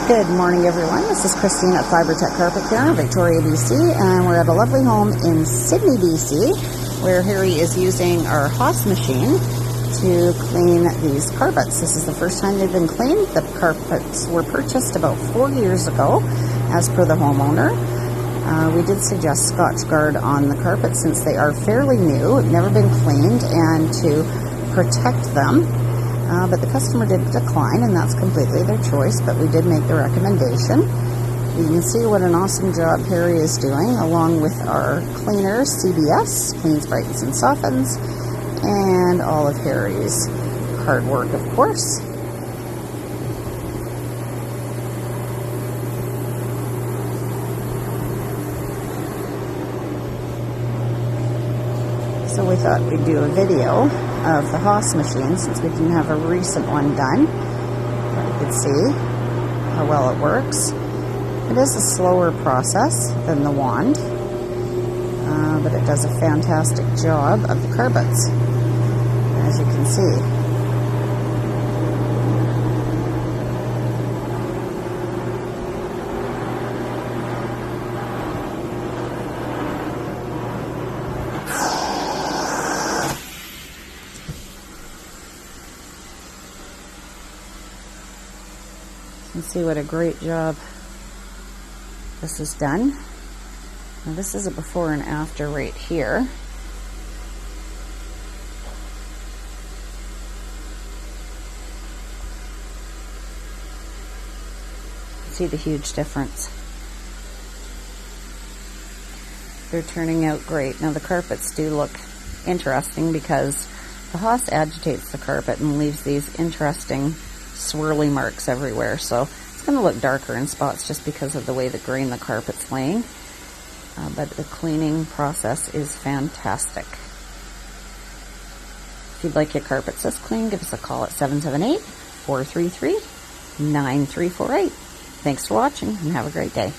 Good morning, everyone. This is Christine at Fibre Carpet Care in Victoria, BC, and we're at a lovely home in Sydney, BC, where Harry is using our Haas machine to clean these carpets. This is the first time they've been cleaned. The carpets were purchased about 4 years ago, as per the homeowner. We did suggest Scotch Guard on the carpet since they are fairly new, never been cleaned, and to protect them. But the customer did decline, and that's completely their choice, but we did make the recommendation. You can see what an awesome job Harry is doing, along with our cleaners, CBS, cleans, brightens, and softens, and all of Harry's hard work, of course. So we thought we'd do a video of the Haas machine since we didn't have a recent one done. You could see how well it works. It is a slower process than the wand, but it does a fantastic job of the carpets, as you can see. You can see what a great job this is done. Now this is a before and after right here. See the huge difference. They're turning out great. Now the carpets do look interesting because the Haas agitates the carpet and leaves these interesting swirly marks everywhere, so it's going to look darker in spots just because of the way the grain the carpet's laying, but the cleaning process is fantastic. If you'd like your carpets this clean, give us a call at 778-433-9348. Thanks for watching and have a great day.